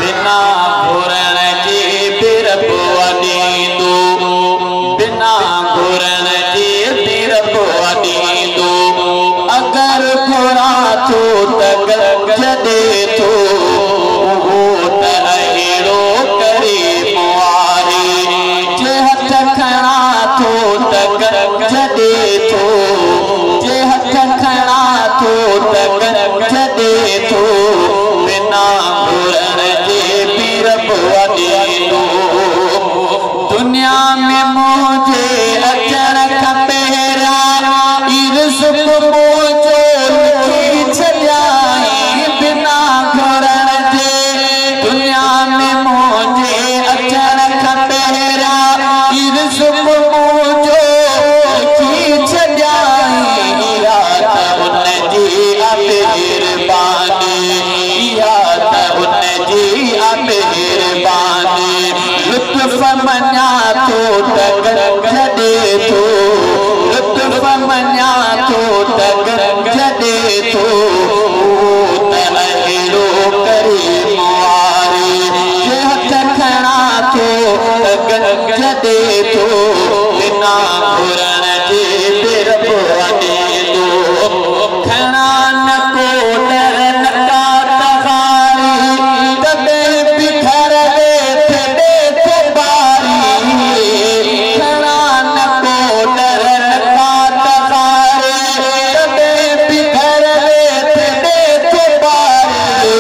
बिना घुरण जे बिरब वॾींदो बिना घुरण जे बिरब वॾींदो अगर घुरा थो त जॾे थो उहो त अहिड़ो करे मुआरे जे हथ खणा थो त जॾे थो जे हथ खणा थो त जॾे थो बिना घुरण जे बिरब वॾींदो दुनिया में मुंहिंजे अचण खां पहिरियां रिज़्क़ मुंहिंजो लिखी छॾियाईं बिना घुरण जे दुनिया में मुंहिंजे अचण खां पहिरियां रिज़्क़ मुंहिंजो लिखी छॾियाईं इहा त उनजी मेहरबानी इहा त उनजी मेहरबानी लुत्फ़ मञा थो त जॾे थो लुत्फ़ मञा थो त जॾे थो त अहिड़ो करे मुआरे जे हथ खणा थो त जॾे थो बिना घुरण जे बिरब वॾींदो खणा न को डर न का तहारी तॾहिं बि घर वेठे ॾे थो बारी खणा न को डर न का तहारी तॾहिं बि घर वेठे ॾे थो बारी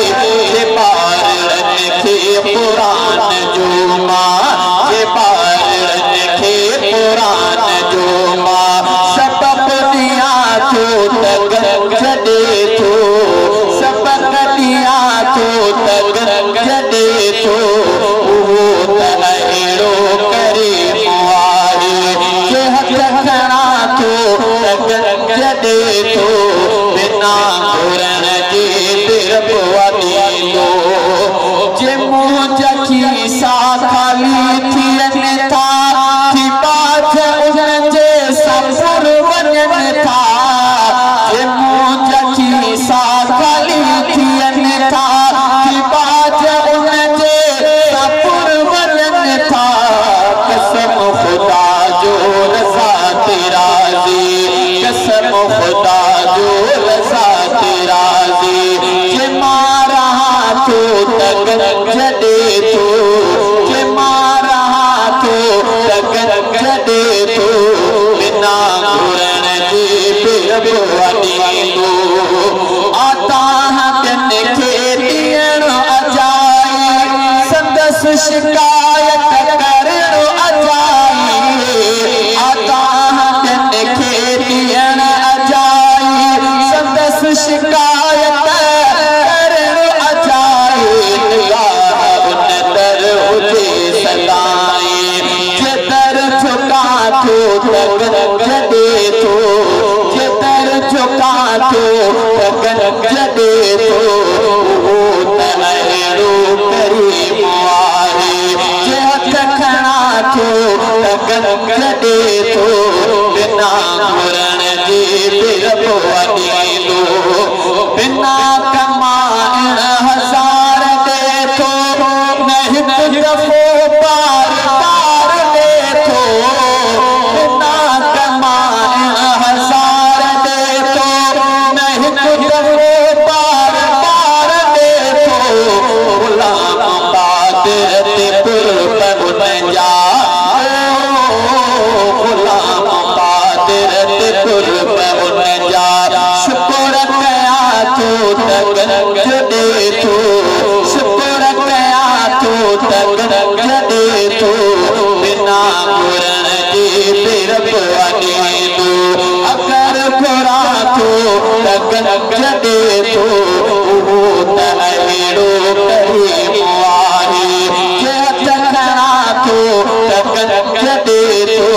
जे ॿारनि खे क़ुरान जो मां जे ॿारनि खे क़ुरान जो मां सबब ॾियां थो त जॾे थो सबक ॾियां थो त जॾे थो उहो त अहिड़ो करे मुआरे जे हथ खणा थो त जॾे थो बिना घुरण जे बिरब वॾींदो जे मुंहिंजा खीसा ख़ाली थियनि था थी बाझ उनजे सफ़र वञनि था जे मुंहिंजा खीसा ख़ाली थियनि था थी बाझ उनजे सफ़र वञनि था कसम ख़ुदा जो रज़ा तेरा कसम ख़ुदा जो रज़ा तेरा जे मां रहां थो त जॾे थो जे मां रहां थो त जॾे थो बिना घुरण जे बिरब वॾींदो आता ॿियनि खे ॾियणु अजाई संदसि शिकायत करणु अजाई आता ॿियनि खे ॾियणु अजाई संदसि शिकायत करणु अजाई निगाह उन दर हुजे सदाई जे दर झुका थो त जॾे थो जे दर झुका थो त जॾे थो उहो त अहिड़ो करे मुआरे जे हथ खणा थो त जॾे थो बिना घुरण जे बिरब वॾींदो बिना कमाइण हज़ार ॾे थो न हिकु दफ़ो बार बार ॾे थो बिना कमाइण हज़ार ॾे थो न हिकु दफ़ो बार बार ॾे थो ग़ुलाम बादिर ते कुर्ब उनजा ग़ुलाम बादिर ते कुर्ब उनजा शुक्र कयां थो त जॾे थो शुक्र कयां थो त जॾे थो बिना घुरण जे बिरब वॾींदो अगर घुरा थो त जॾे थो उहो त अहिड़ो करे मुआरे जे हथ खणा थो त जॾे थो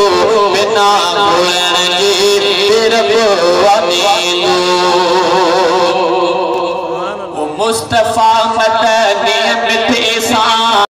बिना घुरण जे बिरब वॾींदो मुस्तफ़ा